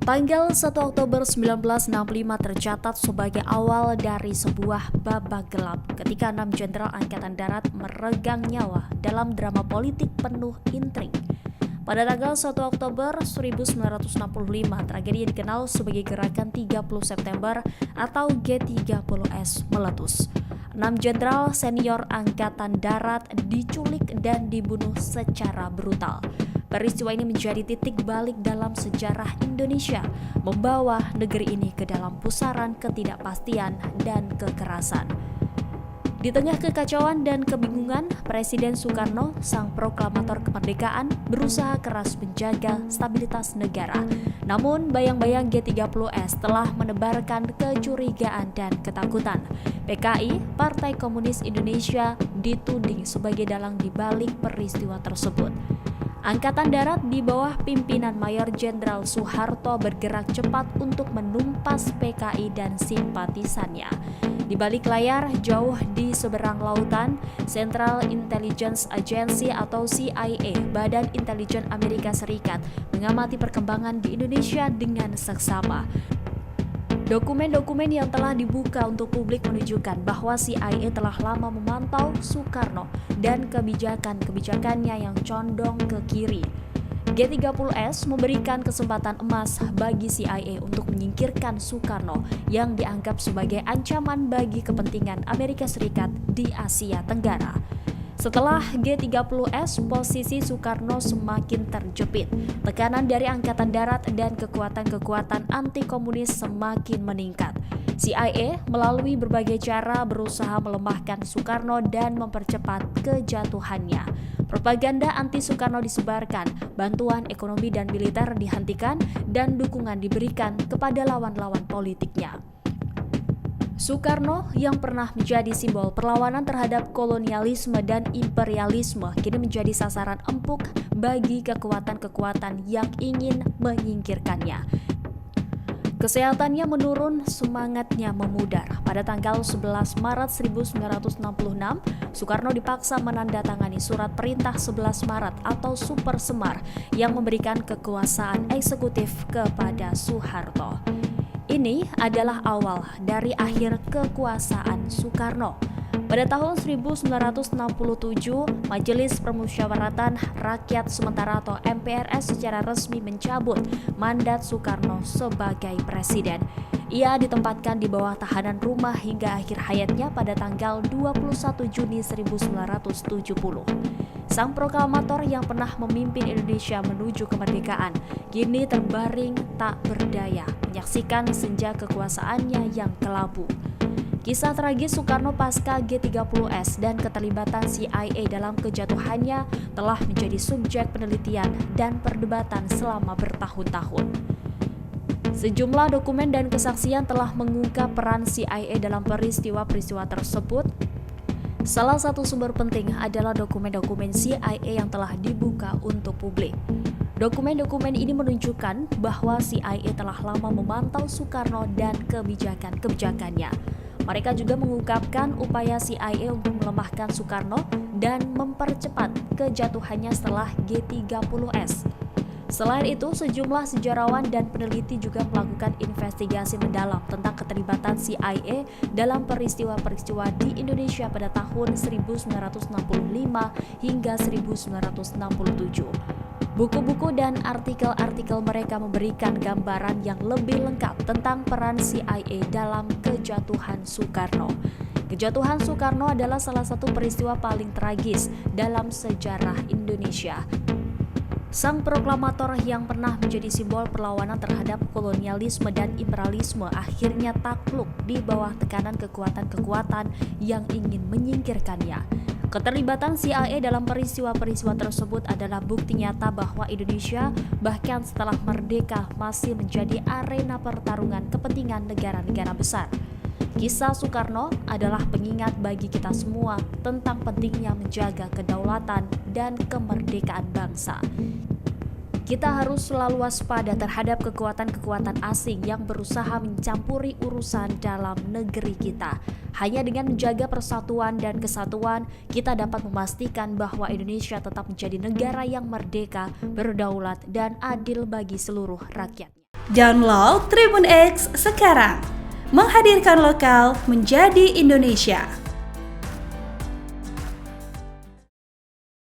Tanggal 1 Oktober 1965 tercatat sebagai awal dari sebuah babak gelap ketika 6 jenderal Angkatan Darat meregang nyawa dalam drama politik penuh intrik. Pada tanggal 1 Oktober 1965, tragedi yang dikenal sebagai Gerakan 30 September atau G30S meletus. 6 jenderal senior Angkatan Darat diculik dan dibunuh secara brutal. Peristiwa ini menjadi titik balik dalam sejarah Indonesia, membawa negeri ini ke dalam pusaran ketidakpastian dan kekerasan. Di tengah kekacauan dan kebingungan, Presiden Soekarno, sang proklamator kemerdekaan, berusaha keras menjaga stabilitas negara. Namun, bayang-bayang G30S telah menebarkan kecurigaan dan ketakutan. PKI, Partai Komunis Indonesia, dituding sebagai dalang di balik peristiwa tersebut. Angkatan Darat di bawah pimpinan Mayor Jenderal Soeharto bergerak cepat untuk menumpas PKI dan simpatisannya. Di balik layar, jauh di seberang lautan, Central Intelligence Agency atau CIA, Badan Intelijen Amerika Serikat, mengamati perkembangan di Indonesia dengan seksama. Dokumen-dokumen yang telah dibuka untuk publik menunjukkan bahwa CIA telah lama memantau Soekarno dan kebijakan-kebijakannya yang condong ke kiri. G30S memberikan kesempatan emas bagi CIA untuk menyingkirkan Soekarno yang dianggap sebagai ancaman bagi kepentingan Amerika Serikat di Asia Tenggara. Setelah G30S, posisi Soekarno semakin terjepit. Tekanan dari Angkatan Darat dan kekuatan-kekuatan anti-komunis semakin meningkat. CIA melalui berbagai cara berusaha melemahkan Soekarno dan mempercepat kejatuhannya. Propaganda anti-Soekarno disebarkan, bantuan ekonomi dan militer dihentikan, dan dukungan diberikan kepada lawan-lawan politiknya. Soekarno yang pernah menjadi simbol perlawanan terhadap kolonialisme dan imperialisme kini menjadi sasaran empuk bagi kekuatan-kekuatan yang ingin menyingkirkannya. Kesehatannya menurun, semangatnya memudar. Pada tanggal 11 Maret 1966, Soekarno dipaksa menandatangani surat perintah 11 Maret atau Super Semar yang memberikan kekuasaan eksekutif kepada Soeharto. Ini adalah awal dari akhir kekuasaan Soekarno. Pada tahun 1967, Majelis Permusyawaratan Rakyat Sementara atau MPRS secara resmi mencabut mandat Soekarno sebagai presiden. Ia ditempatkan di bawah tahanan rumah hingga akhir hayatnya pada tanggal 21 Juni 1970. Sang proklamator yang pernah memimpin Indonesia menuju kemerdekaan kini terbaring tak berdaya menyaksikan senja kekuasaannya yang kelabu. Kisah tragis Soekarno pasca G30S dan keterlibatan CIA dalam kejatuhannya telah menjadi subjek penelitian dan perdebatan selama bertahun-tahun. Sejumlah dokumen dan kesaksian telah mengungkap peran CIA dalam peristiwa-peristiwa tersebut. Salah satu sumber penting adalah dokumen-dokumen CIA yang telah dibuka untuk publik. Dokumen-dokumen ini menunjukkan bahwa CIA telah lama memantau Soekarno dan kebijakan-kebijakannya. Mereka juga mengungkapkan upaya CIA untuk melemahkan Soekarno dan mempercepat kejatuhannya setelah G30S. Selain itu, sejumlah sejarawan dan peneliti juga melakukan investigasi mendalam tentang keterlibatan CIA dalam peristiwa-peristiwa di Indonesia pada tahun 1965 hingga 1967. Buku-buku dan artikel-artikel mereka memberikan gambaran yang lebih lengkap tentang peran CIA dalam kejatuhan Soekarno. Kejatuhan Soekarno adalah salah satu peristiwa paling tragis dalam sejarah Indonesia. Sang proklamator yang pernah menjadi simbol perlawanan terhadap kolonialisme dan imperialisme akhirnya takluk di bawah tekanan kekuatan-kekuatan yang ingin menyingkirkannya. Keterlibatan CIA dalam peristiwa-peristiwa tersebut adalah bukti nyata bahwa Indonesia bahkan setelah merdeka masih menjadi arena pertarungan kepentingan negara-negara besar. Kisah Soekarno adalah pengingat bagi kita semua tentang pentingnya menjaga kedaulatan dan kemerdekaan bangsa. Kita harus selalu waspada terhadap kekuatan-kekuatan asing yang berusaha mencampuri urusan dalam negeri kita. Hanya dengan menjaga persatuan dan kesatuan, kita dapat memastikan bahwa Indonesia tetap menjadi negara yang merdeka, berdaulat, dan adil bagi seluruh rakyatnya. Download Tribun X sekarang. Menghadirkan lokal menjadi Indonesia.